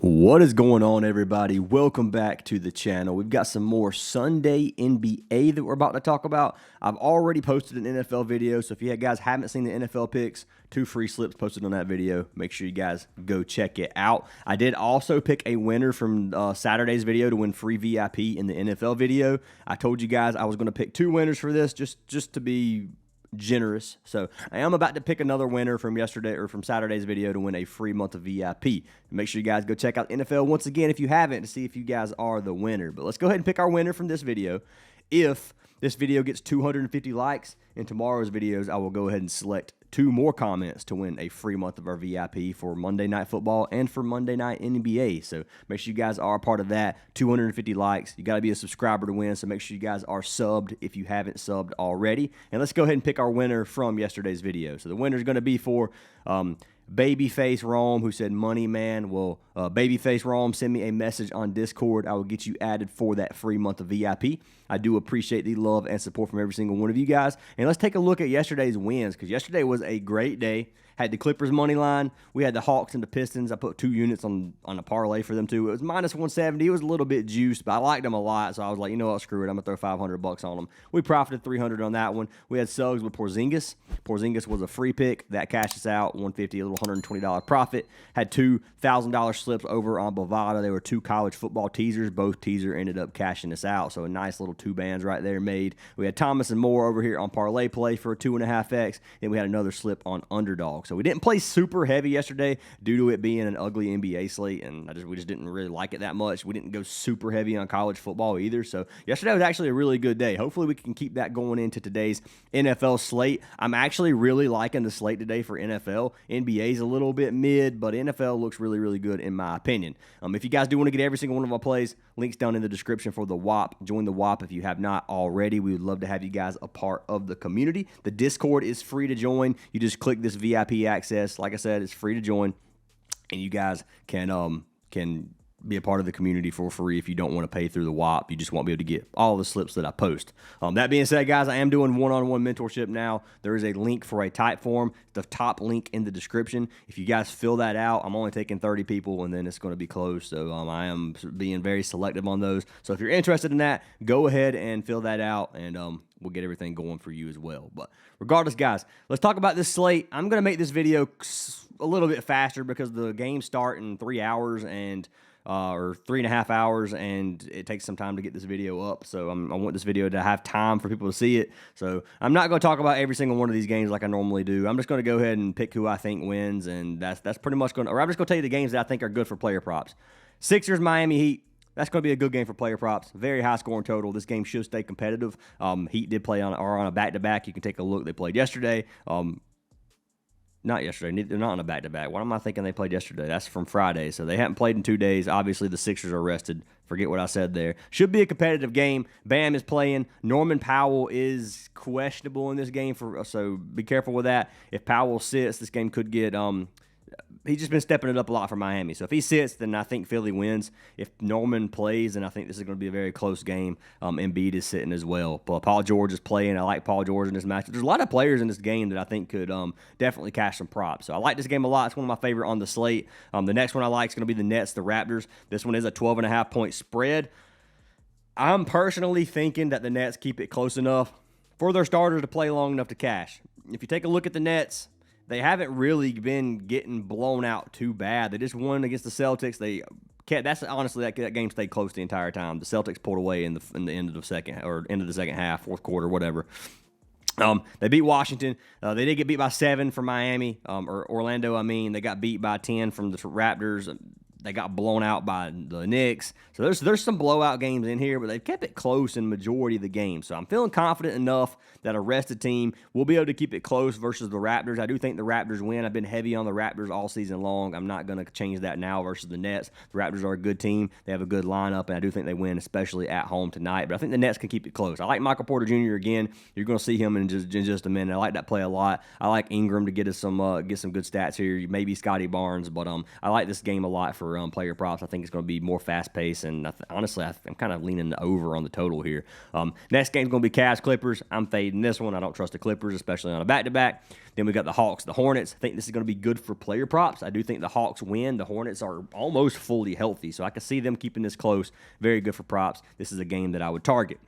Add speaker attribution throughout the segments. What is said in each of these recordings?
Speaker 1: What is going on, everybody? Welcome back to the channel. We've got some more Sunday NBA that we're about to talk about. I've already posted an NFL video, so if you guys haven't seen the NFL picks, 2 free slips posted on that video. Make sure you guys go check it out. I did also pick a winner from Saturday's video to win free VIP in the NFL video. I told you guys I was going to pick 2 winners for this just to be generous. So I am about to pick another winner from yesterday or from Saturday's video to win a free month of VIP. Make sure you guys go check out NFL once again if you haven't to see if you guys are the winner. But let's go ahead and pick our winner from this video. If this video gets 250 likes in tomorrow's videos, I will go ahead and select 2 more comments to win a free month of our VIP for Monday Night Football and for Monday Night NBA. So make sure you guys are a part of that. 250 likes. You got to be a subscriber to win, so make sure you guys are subbed if you haven't subbed already. And let's go ahead and pick our winner from yesterday's video. So the winner is going to be for Babyface Rome, who said money man. Well, Babyface Rome, send me a message on Discord. I will get you added for that free month of VIP. I do appreciate the love and support from every single one of you guys. And let's take a look at yesterday's wins, because yesterday was a great day. Had the Clippers money line. We had the Hawks and the Pistons. I put 2 units on a parlay for them too. It was minus 170. It was a little bit juiced, but I liked them a lot, so I was like, you know what, screw it. I'm gonna throw $500 on them. We profited 300 on that one. We had Suggs with Porzingis. Porzingis was a free pick that cashed us out 150, a little $120 profit. Had $2,000 slips over on Bovada. They were 2 college football teasers. Both teaser ended up cashing us out, so a nice little 2 bands right there made. We had Thomas and Moore over here on parlay play for a 2.5x. Then we had another slip on underdog. So we didn't play super heavy yesterday due to it being an ugly NBA slate, and we just didn't really like it that much. We didn't go super heavy on college football either. So yesterday was actually a really good day. Hopefully we can keep that going into today's NFL slate. I'm actually really liking the slate today for NFL. NBA's a little bit mid, but NFL looks really, really good in my opinion. If you guys do want to get every single one of our plays, links down in the description for the WAP. Join the WAP if you have not already. We would love to have you guys a part of the community. The Discord is free to join. You just click this VIP access. Like I said, it's free to join, and you guys can be a part of the community for free if you don't want to pay through the WAP. You just won't be able to get all the slips that I post. That being said, guys, I am doing one-on-one mentorship now. There is a link for a type form, the top link in the description. If you guys fill that out, I'm only taking 30 people, and then it's going to be closed. So I am being very selective on those. So if you're interested in that, go ahead and fill that out, and we'll get everything going for you as well. But regardless, guys, let's talk about this slate. I'm going to make this video a little bit faster because the games start in 3 hours and or 3.5 hours, and it takes some time to get this video up. So I want this video to have time for people to see it. So I'm not going to talk about every single one of these games like I normally do. I'm just going to go ahead and pick who I think wins, and that's pretty much going to, or I'm just going to tell you the games that I think are good for player props. Sixers, Miami Heat. That's going to be a good game for player props. Very high scoring total. This game should stay competitive. Heat did play on a back-to-back. You can take a look. They played yesterday. Not yesterday. They're not on a back-to-back. What am I thinking they played yesterday? That's from Friday. So they haven't played in 2 days. Obviously, the Sixers are rested. Forget what I said there. Should be a competitive game. Bam is playing. Norman Powell is questionable in this game, so be careful with that. If Powell sits, this game could get he's just been stepping it up a lot for Miami. So if he sits, then I think Philly wins. If Norman plays, then I think this is going to be a very close game. Embiid is sitting as well. But Paul George is playing. I like Paul George in this match. There's a lot of players in this game that I think could definitely cash some props. So I like this game a lot. It's one of my favorite on the slate. The next one I like is going to be the Nets, the Raptors. This one is a 12.5-point spread. I'm personally thinking that the Nets keep it close enough for their starters to play long enough to cash. If you take a look at the Nets, they haven't really been getting blown out too bad. They just won against the Celtics. That's honestly that game stayed close the entire time. The Celtics pulled away in the end of the second half, fourth quarter, whatever. They beat Washington. They did get beat by 7 from Miami or Orlando. They got beat by 10 from the Raptors. They got blown out by the Knicks. So there's some blowout games in here, but they've kept it close in the majority of the games. So I'm feeling confident enough that a rested team will be able to keep it close versus the Raptors. I do think the Raptors win. I've been heavy on the Raptors all season long. I'm not going to change that now versus the Nets. The Raptors are a good team. They have a good lineup, and I do think they win, especially at home tonight. But I think the Nets can keep it close. I like Michael Porter Jr. again. You're going to see him in just a minute. I like that play a lot. I like Ingram to get us get some good stats here. Maybe Scotty Barnes, but I like this game a lot for for player props. I think it's going to be more fast-paced, and honestly, I'm kind of leaning over on the total here. Next game's going to be Cavs-Clippers. I'm fading this one. I don't trust the Clippers, especially on a back-to-back. Then we got the Hawks, the Hornets. I think this is going to be good for player props. I do think the Hawks win. The Hornets are almost fully healthy, so I can see them keeping this close. Very good for props. This is a game that I would target.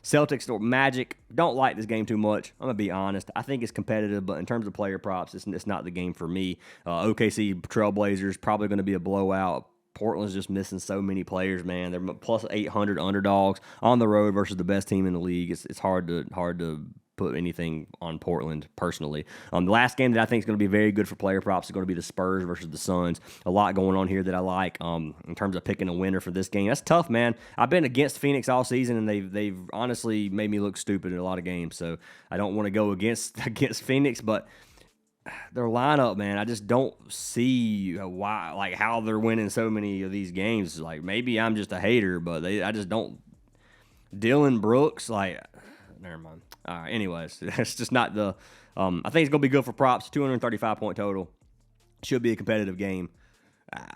Speaker 1: Celtics or Magic, don't like this game too much. I'm going to be honest. I think it's competitive, but in terms of player props, it's not the game for me. OKC Trailblazers, probably going to be a blowout. Portland's just missing so many players, man. They're plus 800 underdogs on the road versus the best team in the league. It's hard to put anything on Portland personally. The last game that I think is going to be very good for player props is going to be the Spurs versus the Suns. A lot going on here that I like in terms of picking a winner for this game. That's tough, man. I've been against Phoenix all season, and they've honestly made me look stupid in a lot of games. So I don't want to go against Phoenix, but their lineup, man, I just don't see why, like how they're winning so many of these games. Like maybe I'm just a hater, but I just don't. Dylan Brooks, like, never mind. All right, anyways, it's just not the. I think it's gonna be good for props. 235-point total. Should be a competitive game.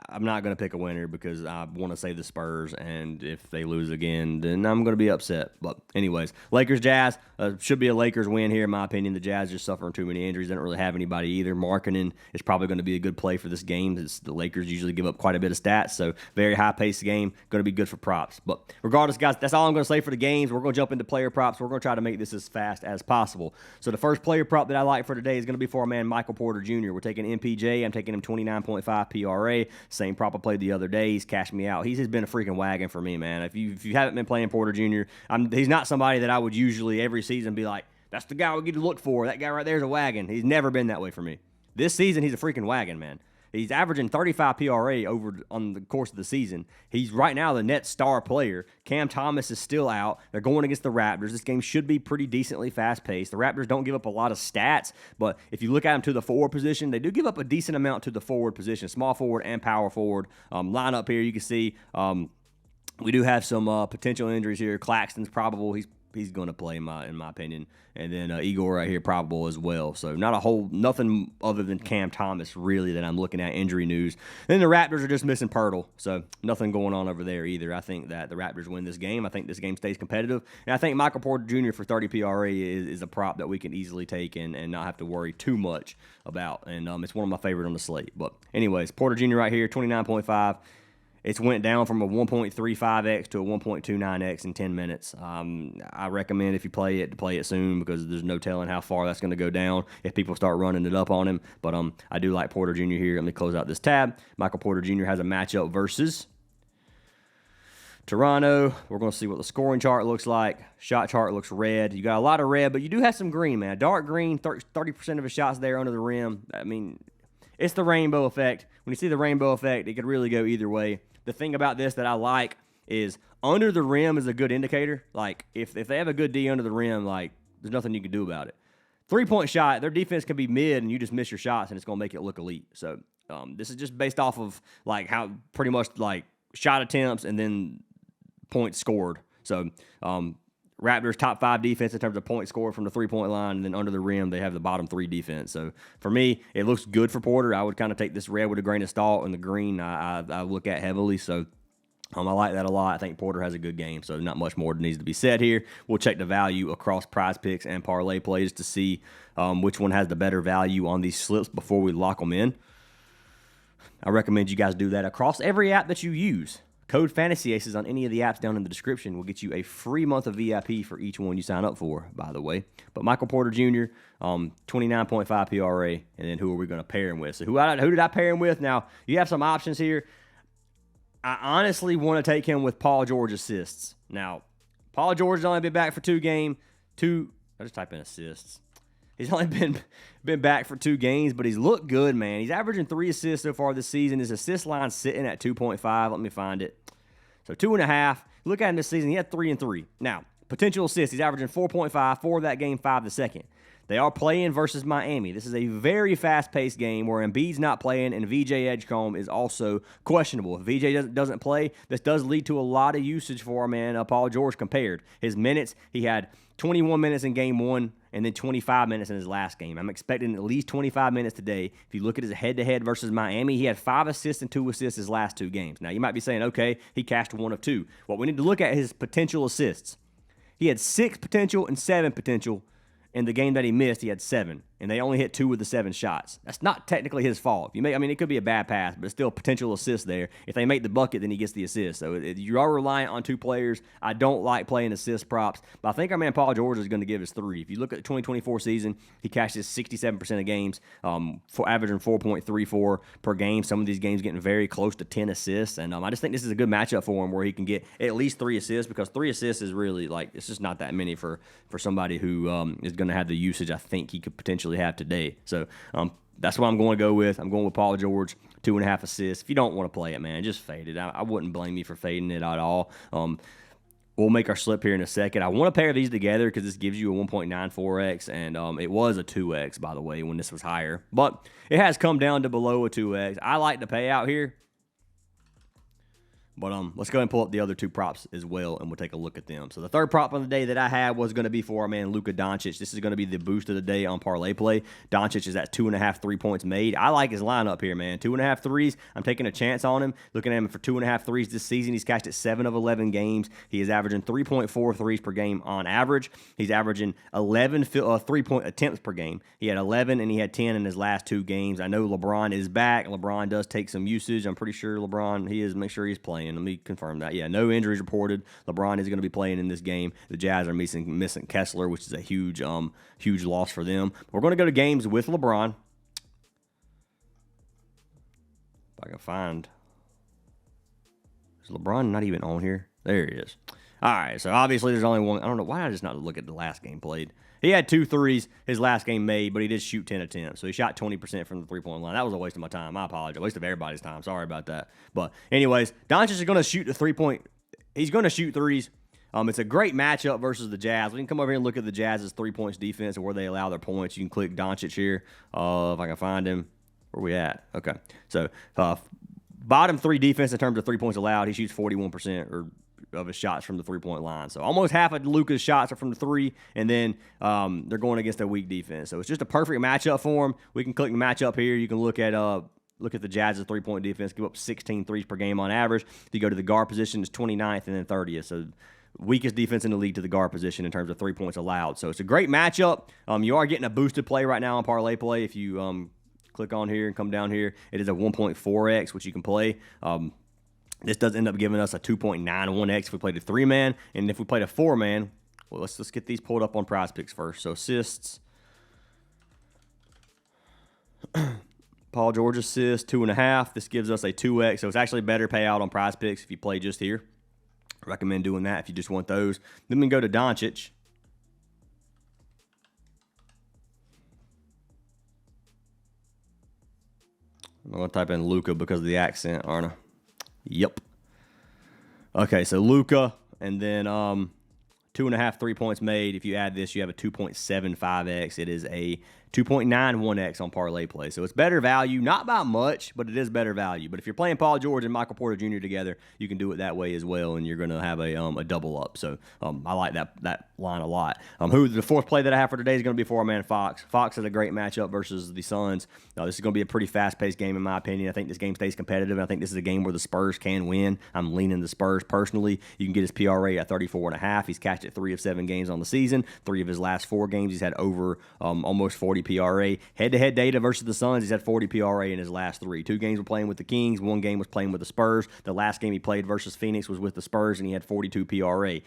Speaker 1: I'm not going to pick a winner because I want to save the Spurs, and if they lose again, then I'm going to be upset. But anyways, Lakers-Jazz should be a Lakers win here, in my opinion. The Jazz just suffering too many injuries. They don't really have anybody either. Markkanen is probably going to be a good play for this game. The Lakers usually give up quite a bit of stats, so very high-paced game. Going to be good for props. But regardless, guys, that's all I'm going to say for the games. We're going to jump into player props. We're going to try to make this as fast as possible. So the first player prop that I like for today is going to be for our man Michael Porter Jr. We're taking MPJ. I'm taking him 29.5 PRA. Same prop I played the other day. He's cashed me out. He's just been a freaking wagon for me, man. If you haven't been playing Porter Jr., he's not somebody that I would usually every season be like, that's the guy we get to look for. That guy right there is a wagon. He's never been that way for me. This season, he's a freaking wagon, man. He's averaging 35 PRA on the course of the season. He's right now the net star player. Cam Thomas is still out. They're going against the Raptors. This game should be pretty decently fast-paced. The Raptors don't give up a lot of stats, but if you look at them to the forward position, they do give up a decent amount to the forward position, small forward and power forward. Lineup here, you can see we do have some potential injuries here. Claxton's probable. He's going to play in my opinion. And then Igor right here probable as well. So nothing other than Cam Thomas really that I'm looking at injury news. Then the Raptors are just missing Pirtle. So nothing going on over there either. I think that the Raptors win this game. I think this game stays competitive. And I think Michael Porter Jr. for 30 PRA is a prop that we can easily take and not have to worry too much about. And it's one of my favorite on the slate. But anyways, Porter Jr. right here, 29.5. It's went down from a 1.35x to a 1.29x in 10 minutes. I recommend if you play it, to play it soon because there's no telling how far that's going to go down if people start running it up on him. But I do like Porter Jr. here. Let me close out this tab. Michael Porter Jr. has a matchup versus Toronto. We're going to see what the scoring chart looks like. Shot chart looks red. You got a lot of red, but you do have some green, man. Dark green, 30% of his shots there under the rim. I mean, it's the rainbow effect. When you see the rainbow effect, it could really go either way. The thing about this that I like is under the rim is a good indicator. Like, if they have a good D under the rim, like, there's nothing you can do about it. Three-point shot, their defense can be mid, and you just miss your shots, and it's going to make it look elite. So this is just based off of, like, how pretty much, like, shot attempts and then points scored. So Raptors top 5 defense in terms of points scored from the three-point line, and then under the rim, they have the bottom 3 defense. So for me, it looks good for Porter. I would kind of take this red with a grain of salt, and the green I look at heavily. So I like that a lot. I think Porter has a good game, so not much more needs to be said here. We'll check the value across Prizepicks and parlay plays to see which one has the better value on these slips before we lock them in. I recommend you guys do that across every app that you use. Code Fantasy Aces on any of the apps down in the description will get you a free month of VIP for each one you sign up for, by the way. But Michael Porter Jr., 29.5 PRA, and then who are we going to pair him with? So who did I pair him with? Now, you have some options here. I honestly want to take him with Paul George assists. Now, Paul George has only been back for 2 games. I just type in assists. He's only been back for 2 games, but he's looked good, man. He's averaging 3 assists so far this season. His assist line's sitting at 2.5. Let me find it. So 2.5. Look at him this season. He had 3 and 3. Now, potential assists. He's averaging 4.5. 4 of that game, 5 the second. They are playing versus Miami. This is a very fast-paced game where Embiid's not playing and VJ Edgecombe is also questionable. If VJ doesn't play, this does lead to a lot of usage for our man Paul George compared. His minutes, he had 21 minutes in game 1 and then 25 minutes in his last game. I'm expecting at least 25 minutes today. If you look at his head-to-head versus Miami, he had 5 assists and 2 assists his last 2 games. Now, you might be saying, okay, he cashed 1 of 2. Well, we need to look at his potential assists. He had 6 potential and 7 potential. In the game that he missed, he had 7, and they only hit 2 of the 7 shots. That's not technically his fault. It could be a bad pass, but it's still a potential assist there. If they make the bucket, then he gets the assist. So you are reliant on 2 players. I don't like playing assist props, but I think our man Paul George is going to give us 3. If you look at the 2024 season, he cashes 67% of games, for averaging 4.34 per game. Some of these games getting very close to 10 assists, and I just think this is a good matchup for him where he can get at least 3 assists, because 3 assists is really, it's just not that many for somebody who is going to have the usage I think he could potentially have today. So that's what I'm going to go with. I'm going with Paul George, 2.5 assists. If you don't want to play it, man, just fade it. I wouldn't blame you for fading it at all. We'll make our slip here in a second. I want to pair these together because this gives you a 1.94x, and it was a 2x, by the way, when this was higher. But it has come down to below a 2x. I like the payout here. But let's go ahead and pull up the other 2 props as well, and we'll take a look at them. So the third prop of the day that I had was going to be for our man Luka Doncic. This is going to be the boost of the day on parlay play. Doncic is at 2.5 3-points made. I like his lineup here, man. 2.5 threes. I'm taking a chance on him. Looking at him for 2.5 threes this season. He's cashed at 7 of 11 games. He is averaging 3.4 threes per game on average. He's averaging 11 3-point attempts per game. He had 11 and he had 10 in his last 2 games. I know LeBron is back. LeBron does take some usage. I'm pretty sure LeBron, make sure he's playing. Let me confirm that. Yeah, no injuries reported. LeBron is going to be playing in this game. The Jazz are missing Kessler, which is a huge loss for them. We're going to go to games with LeBron. If I can find. Is LeBron not even on here? There he is. All right, so obviously there's only one. I don't know. Why did I just not look at the last game played? He had 2 threes his last game made, but he did shoot 10 attempts. So he shot 20% from the 3-point line. That was a waste of my time. I apologize. A waste of everybody's time. Sorry about that. But anyways, Doncic is going to shoot the 3-point. He's going to shoot threes. It's a great matchup versus the Jazz. We can come over here and look at the Jazz's 3-points defense and where they allow their points. You can click Doncic here if I can find him. Where we at? Okay. So bottom 3 defense in terms of 3 points allowed, he shoots 41% of his shots from the 3-point line. So almost half of Luka's shots are from the 3, and then they're going against a weak defense. So it's just a perfect matchup for him. We can click the matchup here. You can look at the Jazz's 3-point defense, give up 16 threes per game on average. If you go to the guard position, it's 29th and then 30th. So weakest defense in the league to the guard position in terms of 3 points allowed. So it's a great matchup. You are getting a boosted play right now on parlay play. If you click on here and come down here, it is a 1.4x, which you can play. This does end up giving us a 2.91x if we played a 3-man. And if we played a 4-man, well, let's get these pulled up on Prizepicks first. So assists. Paul George assists, 2.5. This gives us a 2x. So it's actually a better payout on Prizepicks if you play just here. I recommend doing that if you just want those. Then we can go to Doncic. I'm going to type in Luka because of the accent, aren't I? Yep. Okay, so Luka, and then 2.5 3-points made. If you add this, you have a 2.75x. It is a 2.91x on parlay play. So it's better value, not by much, but it is better value. But if you're playing Paul George and Michael Porter Jr. together, you can do it that way as well, and you're going to have a double up. So I like that line a lot. Who the fourth play that I have for today is going to be for our man Fox. Fox has a great matchup versus the Suns. This is going to be a pretty fast-paced game in my opinion. I think this game stays competitive, and I think this is a game where the Spurs can win. I'm leaning the Spurs personally. You can get his PRA at 34.5. He's cashed it 3 of 7 games on the season. 3 of his last 4 games, he's had over almost 40 PRA. Head-to-head data versus the Suns, he's had 40 PRA in his last 3. 2 games were playing with the Kings. 1 game was playing with the Spurs. The last game he played versus Phoenix was with the Spurs, and he had 42 PRA.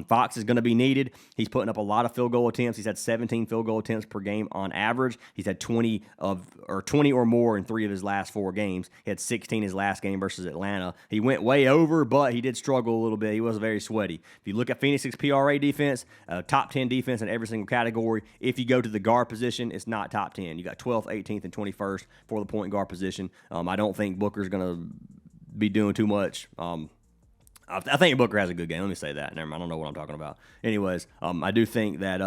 Speaker 1: Fox is going to be needed. He's putting up a lot of field goal attempts. He's had 17 field goal attempts per game on average. He's had 20 or more in 3 of his last 4 games. He had 16 his last game versus Atlanta. He went way over, but he did struggle a little bit. He was very sweaty. If you look at Phoenix's PRA defense, top 10 defense in every single category. If you go to the guard position, it's not top 10. You got 12th, 18th, and 21st for the point guard position. I don't think Booker's going to be doing too much I think Booker has a good game. Let me say that. Never mind. I don't know what I'm talking about. Anyways, I do think that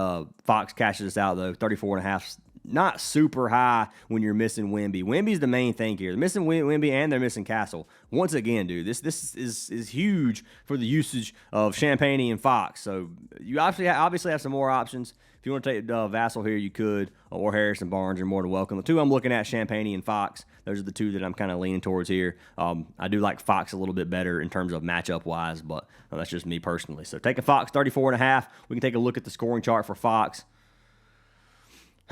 Speaker 1: Fox cashes us out, though. 34.5, not super high when you're missing Wemby. Wemby's the main thing here. They're missing Wemby and they're missing Castle. Once again, dude, this is huge for the usage of Champagny and Fox. So you obviously have some more options. If you want to take Vassell here, you could, or Harrison Barnes, you're more than welcome. The two I'm looking at, Champagny and Fox, those are the two that I'm kind of leaning towards here. I do like Fox a little bit better in terms of matchup-wise, but that's just me personally. So take a Fox 34.5. We can take a look at the scoring chart for Fox.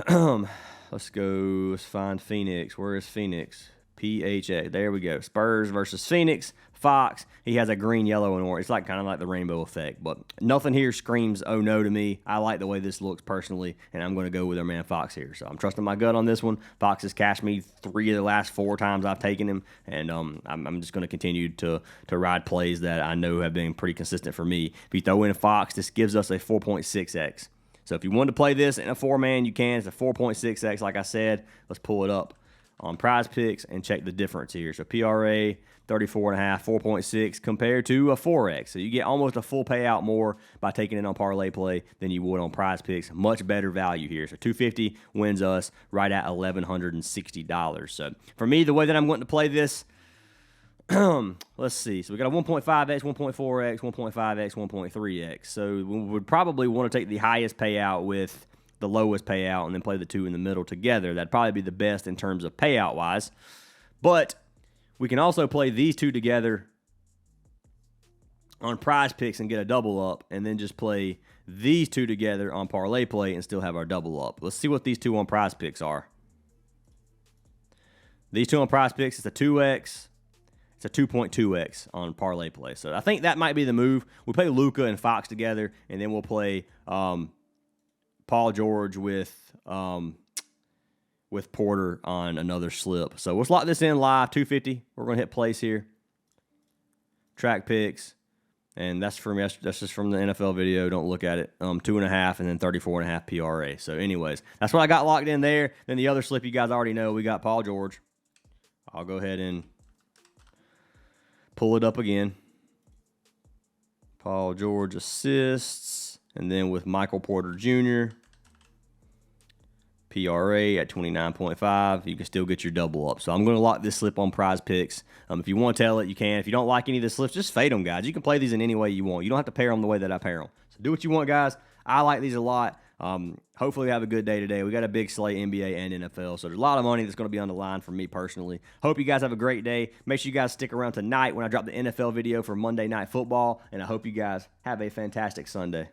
Speaker 1: Let's go. Let's find Phoenix. Where is Phoenix? PHA. There we go. Spurs versus Phoenix. Fox. He has a green, yellow, and orange. It's like kind of like the rainbow effect, but nothing here screams oh no to me. I like the way this looks personally, and I'm going to go with our man Fox here. So I'm trusting my gut on this one. Fox has cashed me 3 of the last 4 times I've taken him, and I'm just going to continue to ride plays that I know have been pretty consistent for me. If you throw in a Fox, this gives us a 4.6x. So if you want to play this in a 4-man, you can. It's a 4.6x, like I said. Let's pull it up on Prizepicks and check the difference here. So PRA 34.5, 4.6 compared to a 4x. So you get almost a full payout more by taking it on parlay play than you would on Prizepicks. Much better value here. So $250 wins us right at $1,160. So for me, the way that I'm going to play this, let's see. So we got a 1.5x, 1.4x, 1.5x, 1.3x. So we would probably want to take the highest payout with the lowest payout and then play the two in the middle together. That'd probably be the best in terms of payout-wise. But we can also play these two together on Prizepicks and get a double up, and then just play these two together on parlay play and still have our double up. Let's see what these two on Prizepicks are. These two on Prizepicks, it's a 2x. It's a 2.2x on parlay play. So I think that might be the move. We play Luka and Fox together, and then we'll play Paul George with Porter on another slip. So let's lock this in live, 250. We're going to hit place here. Track picks. And that's from that's just from the NFL video. Don't look at it. 2.5 and then 34.5 PRA. So anyways, that's what I got locked in there. Then the other slip you guys already know. We got Paul George. I'll go ahead and pull it up again. Paul George assists. And then with Michael Porter Jr., PRA at 29.5, you can still get your double up. So I'm going to lock this slip on Prizepicks. If you want to tell it, you can. If you don't like any of the slips, just fade them, guys. You can play these in any way you want. You don't have to pair them the way that I pair them. So do what you want, guys. I like these a lot. Hopefully we have a good day today. We got a big slate, NBA and NFL, so there's a lot of money that's going to be on the line for me personally. Hope you guys have a great day. Make sure you guys stick around tonight when I drop the NFL video for Monday Night Football, and I hope you guys have a fantastic Sunday.